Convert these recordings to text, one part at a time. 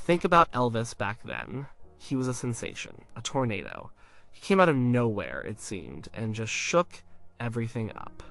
Think about Elvis back then. He was a sensation, a tornado. He came out of nowhere, it seemed, and just shook everything up.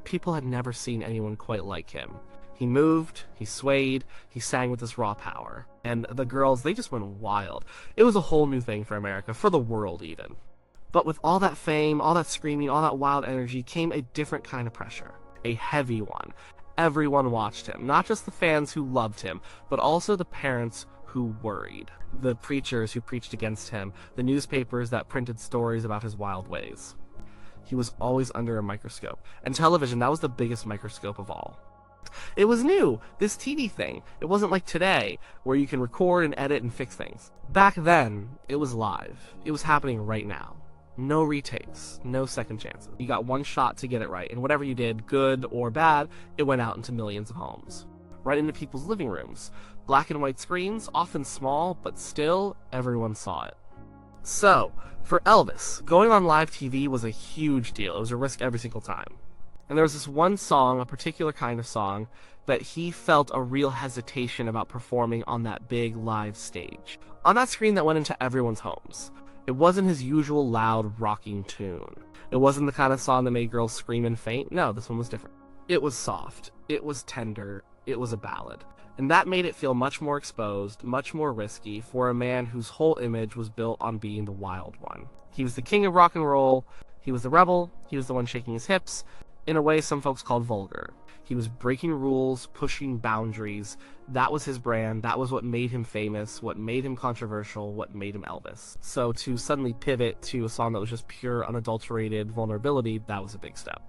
People had never seen anyone quite like him. He moved, he swayed, he sang with this raw power. And the girls, they just went wild. It was a whole new thing for America, for the world even. But with all that fame, all that screaming, all that wild energy came a different kind of pressure. A heavy one. Everyone watched him, not just the fans who loved him, but also the parents who worried. The preachers who preached against him, the newspapers that printed stories about his wild ways. He was always under a microscope. And television, that was the biggest microscope of all. It was new, this TV thing. It wasn't like today, where you can record and edit and fix things. Back then, it was live. It was happening right now. No retakes, no second chances. You got one shot to get it right, and whatever you did, good or bad, it went out into millions of homes. Right into people's living rooms. Black and white screens, often small, but still, everyone saw it. So, for Elvis, going on live TV was a huge deal. It was a risk every single time. And there was this one song, a particular kind of song, that he felt a real hesitation about performing on that big live stage. On that screen that went into everyone's homes. It wasn't his usual loud, rocking tune. It wasn't the kind of song that made girls scream and faint. No, this one was different. It was soft. It was tender. It was a ballad. And that made it feel much more exposed, much more risky for a man whose whole image was built on being the wild one. He was the king of rock and roll. He was the rebel. He was the one shaking his hips. In a way some folks called vulgar. He was breaking rules, pushing boundaries. That was his brand. That was what made him famous, what made him controversial, what made him Elvis. So to suddenly pivot to a song that was just pure, unadulterated vulnerability, that was a big step.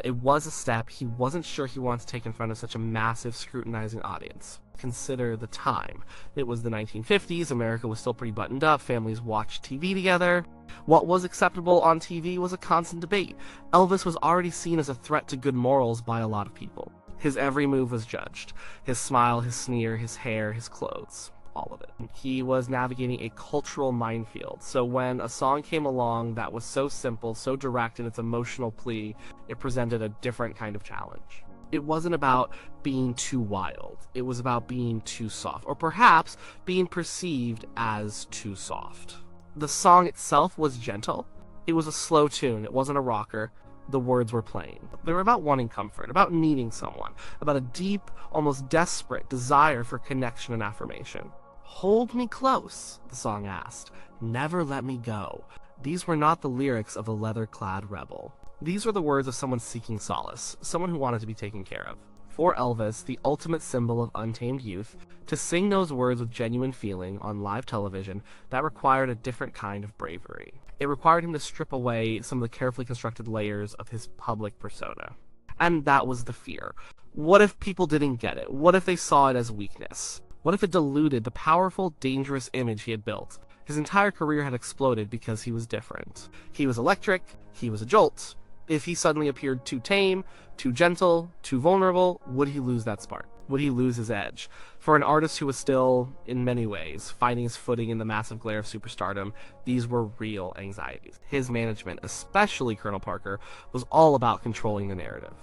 It was a step he wasn't sure he wanted to take in front of such a massive, scrutinizing audience. Consider the time. It was the 1950s, America was still pretty buttoned up, families watched TV together. What was acceptable on TV was a constant debate. Elvis was already seen as a threat to good morals by a lot of people. His every move was judged. His smile, his sneer, his hair, his clothes. All of it. He was navigating a cultural minefield, so when a song came along that was so simple, so direct in its emotional plea, it presented a different kind of challenge. It wasn't about being too wild, it was about being too soft, or perhaps being perceived as too soft. The song itself was gentle. It was a slow tune, it wasn't a rocker. The words were plain. They were about wanting comfort, about needing someone, about a deep, almost desperate desire for connection and affirmation. "Hold me close," the song asked. "Never let me go." These were not the lyrics of a leather-clad rebel. These were the words of someone seeking solace, someone who wanted to be taken care of. For Elvis, the ultimate symbol of untamed youth, to sing those words with genuine feeling on live television, that required a different kind of bravery. It required him to strip away some of the carefully constructed layers of his public persona. And that was the fear. What if people didn't get it? What if they saw it as weakness? What if it diluted the powerful, dangerous image he had built? His entire career had exploded because he was different. He was electric, he was a jolt. If he suddenly appeared too tame, too gentle, too vulnerable, would he lose that spark? Would he lose his edge? For an artist who was still, in many ways, finding his footing in the massive glare of superstardom, these were real anxieties. His management, especially Colonel Parker, was all about controlling the narrative.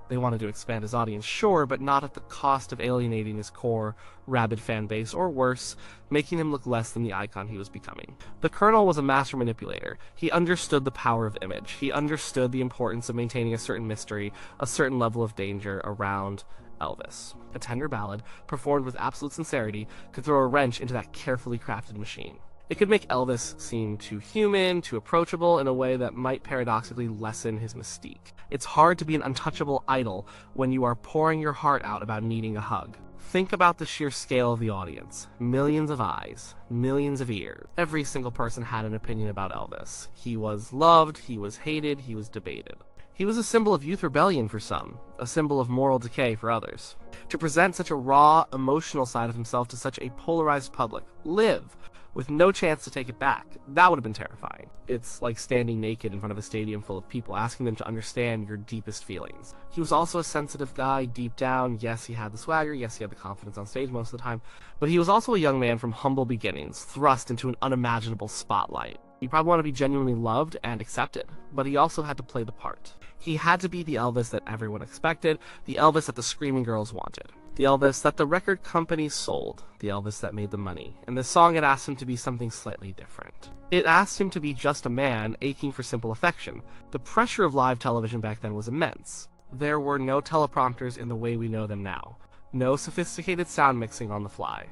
They wanted to expand his audience, sure, but not at the cost of alienating his core, rabid fan base, or worse, making him look less than the icon he was becoming. The Colonel was a master manipulator. He understood the power of image. He understood the importance of maintaining a certain mystery, a certain level of danger around Elvis. A tender ballad, performed with absolute sincerity, could throw a wrench into that carefully crafted machine. It could make Elvis seem too human, too approachable, in a way that might paradoxically lessen his mystique. It's hard to be an untouchable idol when you are pouring your heart out about needing a hug. Think about the sheer scale of the audience. Millions of eyes, millions of ears. Every single person had an opinion about Elvis. He was loved, he was hated, he was debated. He was a symbol of youth rebellion for some, a symbol of moral decay for others. To present such a raw, emotional side of himself to such a polarized public, live, with no chance to take it back, that would have been terrifying. It's like standing naked in front of a stadium full of people, asking them to understand your deepest feelings. He was also a sensitive guy, deep down. Yes, he had the swagger, yes, he had the confidence on stage most of the time, but he was also a young man from humble beginnings, thrust into an unimaginable spotlight. He probably wanted to be genuinely loved and accepted, but he also had to play the part. He had to be the Elvis that everyone expected, the Elvis that the screaming girls wanted. The Elvis that the record company sold, the Elvis that made the money, and this song had asked him to be something slightly different. It asked him to be just a man aching for simple affection. The pressure of live television back then was immense. There were no teleprompters in the way we know them now. No sophisticated sound mixing on the fly.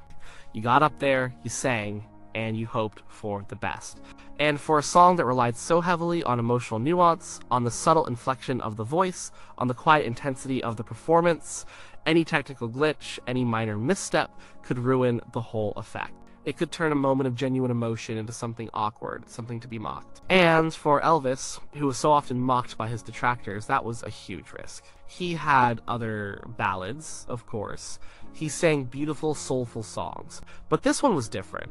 You got up there, you sang, and you hoped for the best. And for a song that relied so heavily on emotional nuance, on the subtle inflection of the voice, on the quiet intensity of the performance, any technical glitch, any minor misstep could ruin the whole effect. It could turn a moment of genuine emotion into something awkward, something to be mocked. And for Elvis, who was so often mocked by his detractors, that was a huge risk. He had other ballads, of course. He sang beautiful, soulful songs. But this one was different.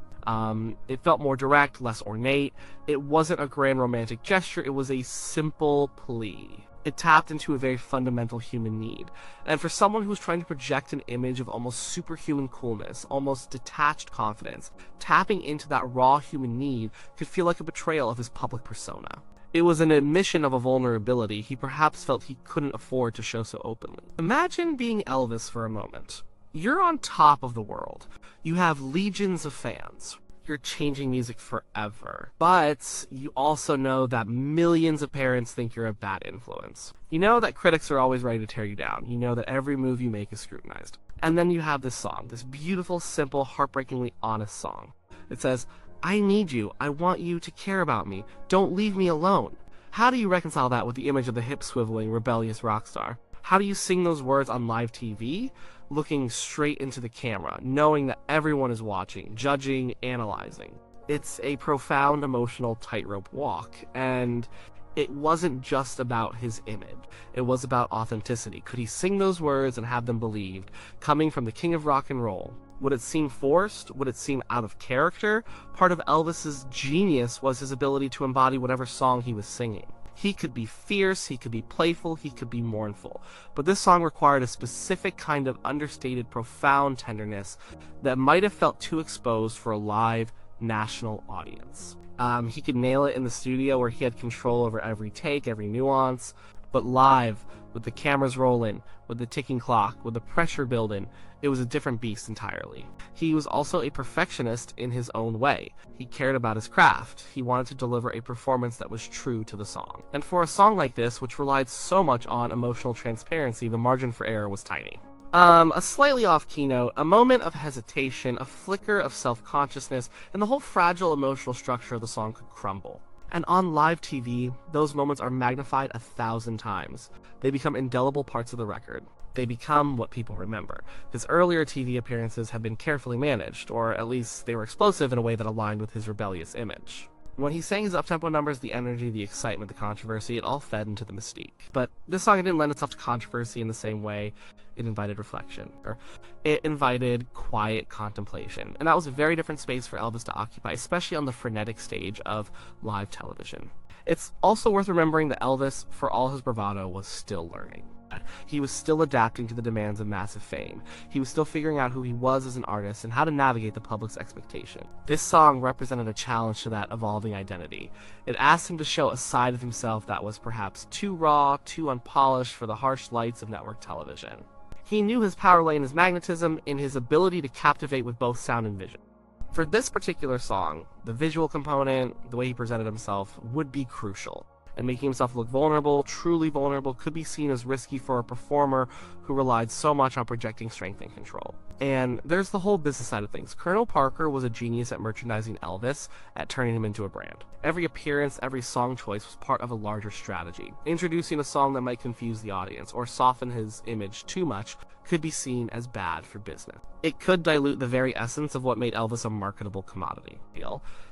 It felt more direct, less ornate. It wasn't a grand romantic gesture, it was a simple plea. It tapped into a very fundamental human need. And for someone who was trying to project an image of almost superhuman coolness, almost detached confidence, tapping into that raw human need could feel like a betrayal of his public persona. It was an admission of a vulnerability he perhaps felt he couldn't afford to show so openly. Imagine being Elvis for a moment. You're on top of the world. You have legions of fans. You're changing music forever. But you also know that millions of parents think you're a bad influence. You know that critics are always ready to tear you down. You know that every move you make is scrutinized. And then you have this song, this beautiful, simple, heartbreakingly honest song. It says, I need you. I want you to care about me. Don't leave me alone. How do you reconcile that with the image of the hip-swiveling, rebellious rock star? How do you sing those words on live TV? Looking straight into the camera, knowing that everyone is watching, judging, analyzing. It's a profound emotional tightrope walk, and it wasn't just about his image. It was about authenticity. Could he sing those words and have them believed, coming from the king of rock and roll? Would it seem forced? Would it seem out of character? Part of Elvis's genius was his ability to embody whatever song he was singing. He could be fierce, he could be playful, he could be mournful. But this song required a specific kind of understated, profound tenderness that might have felt too exposed for a live, national audience. He could nail it in the studio where he had control over every take, every nuance, but live, with the cameras rolling, with the ticking clock, with the pressure building, it was a different beast entirely. He was also a perfectionist in his own way. He cared about his craft. He wanted to deliver a performance that was true to the song. And for a song like this, which relied so much on emotional transparency, the margin for error was tiny. A slightly off keynote, a moment of hesitation, a flicker of self-consciousness, and the whole fragile emotional structure of the song could crumble. And on live TV, those moments are magnified 1,000 times. They become indelible parts of the record. They become what people remember. His earlier TV appearances have been carefully managed, or at least they were explosive in a way that aligned with his rebellious image. When he sang his up-tempo numbers, the energy, the excitement, the controversy, it all fed into the mystique. But this song didn't lend itself to controversy in the same way it invited reflection, or it invited quiet contemplation. And that was a very different space for Elvis to occupy, especially on the frenetic stage of live television. It's also worth remembering that Elvis, for all his bravado, was still learning. He was still adapting to the demands of massive fame. He was still figuring out who he was as an artist and how to navigate the public's expectation. This song represented a challenge to that evolving identity. It asked him to show a side of himself that was perhaps too raw, too unpolished for the harsh lights of network television. He knew his power lay in his magnetism, in his ability to captivate with both sound and vision. For this particular song, the visual component, the way he presented himself, would be crucial. And making himself look vulnerable, truly vulnerable, could be seen as risky for a performer who relied so much on projecting strength and control. And there's the whole business side of things. Colonel Parker was a genius at merchandising Elvis, at turning him into a brand. Every appearance, every song choice was part of a larger strategy. Introducing a song that might confuse the audience or soften his image too much could be seen as bad for business. It could dilute the very essence of what made Elvis a marketable commodity.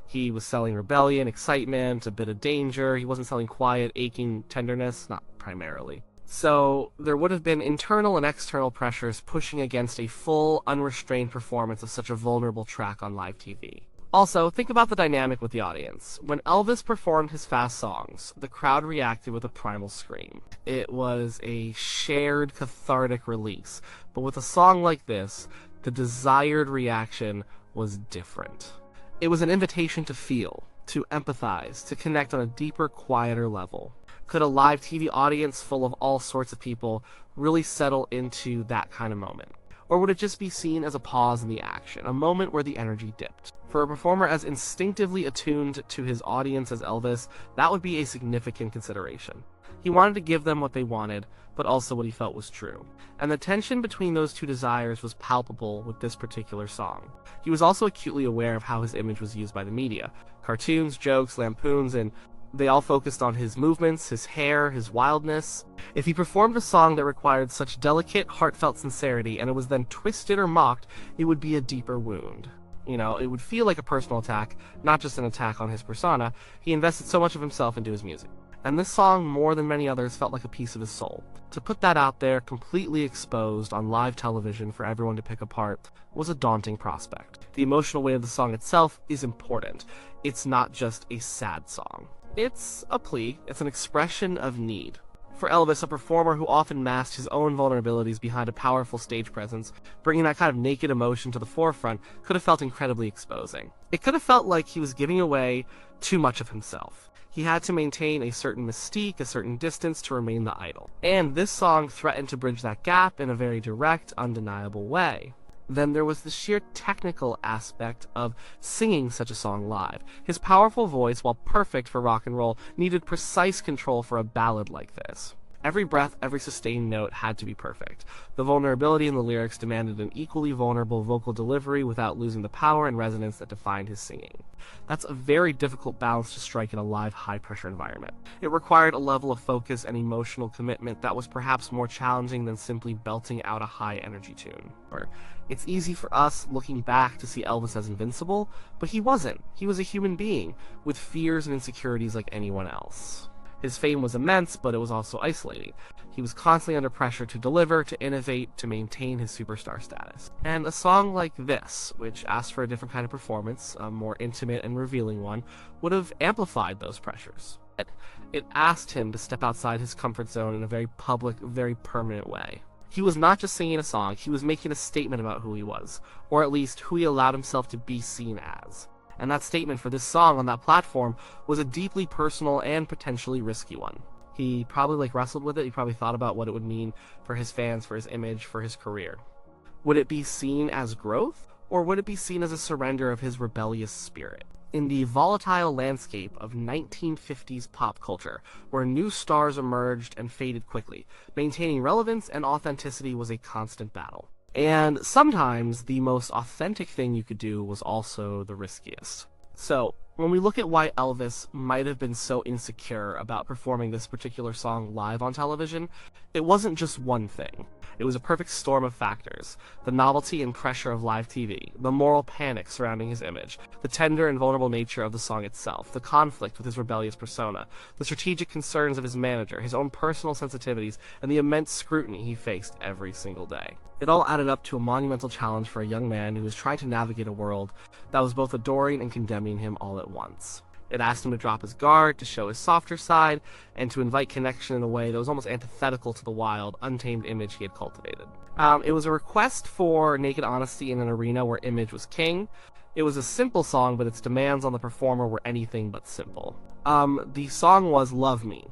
He was selling rebellion, excitement, a bit of danger. He wasn't selling quiet, aching tenderness, not primarily. So there would have been internal and external pressures pushing against a full, unrestrained performance of such a vulnerable track on live TV. Also, think about the dynamic with the audience. When Elvis performed his fast songs, the crowd reacted with a primal scream. It was a shared, cathartic release. But with a song like this, the desired reaction was different. It was an invitation to feel, to empathize, to connect on a deeper, quieter level. Could a live TV audience full of all sorts of people really settle into that kind of moment? Or would it just be seen as a pause in the action, a moment where the energy dipped? For a performer as instinctively attuned to his audience as Elvis, that would be a significant consideration. He wanted to give them what they wanted, but also what he felt was true. And the tension between those two desires was palpable with this particular song. He was also acutely aware of how his image was used by the media. Cartoons, jokes, lampoons, and they all focused on his movements, his hair, his wildness. If he performed a song that required such delicate, heartfelt sincerity and it was then twisted or mocked, it would be a deeper wound. It would feel like a personal attack, not just an attack on his persona. He invested so much of himself into his music. And this song, more than many others, felt like a piece of his soul. To put that out there, completely exposed on live television for everyone to pick apart, was a daunting prospect. The emotional weight of the song itself is important. It's not just a sad song. It's a plea. It's an expression of need. For Elvis, a performer who often masked his own vulnerabilities behind a powerful stage presence, bringing that kind of naked emotion to the forefront could have felt incredibly exposing. It could have felt like he was giving away too much of himself. He had to maintain a certain mystique, a certain distance to remain the idol. And this song threatened to bridge that gap in a very direct, undeniable way. Then there was the sheer technical aspect of singing such a song live. His powerful voice, while perfect for rock and roll, needed precise control for a ballad like this. Every breath, every sustained note had to be perfect. The vulnerability in the lyrics demanded an equally vulnerable vocal delivery without losing the power and resonance that defined his singing. That's a very difficult balance to strike in a live, high-pressure environment. It required a level of focus and emotional commitment that was perhaps more challenging than simply belting out a high-energy tune. It's easy for us, looking back, to see Elvis as invincible, but he wasn't. He was a human being, with fears and insecurities like anyone else. His fame was immense, but it was also isolating. He was constantly under pressure to deliver, to innovate, to maintain his superstar status. And a song like this, which asked for a different kind of performance, a more intimate and revealing one, would have amplified those pressures. It asked him to step outside his comfort zone in a very public, very permanent way. He was not just singing a song, he was making a statement about who he was, or at least who he allowed himself to be seen as. And that statement for this song on that platform was a deeply personal and potentially risky one. He probably wrestled with it. He probably thought about what it would mean for his fans, for his image, for his career. Would it be seen as growth, or would it be seen as a surrender of his rebellious spirit? In the volatile landscape of 1950s pop culture, where new stars emerged and faded quickly, maintaining relevance and authenticity was a constant battle. And sometimes the most authentic thing you could do was also the riskiest. So, when we look at why Elvis might have been so insecure about performing this particular song live on television, it wasn't just one thing. It was a perfect storm of factors. The novelty and pressure of live TV, the moral panic surrounding his image, the tender and vulnerable nature of the song itself, the conflict with his rebellious persona, the strategic concerns of his manager, his own personal sensitivities, and the immense scrutiny he faced every single day. It all added up to a monumental challenge for a young man who was trying to navigate a world that was both adoring and condemning him all at once. It asked him to drop his guard, to show his softer side, and to invite connection in a way that was almost antithetical to the wild, untamed image he had cultivated. It was a request for naked honesty in an arena where image was king. It was a simple song, but its demands on the performer were anything but simple. The song was Love Me.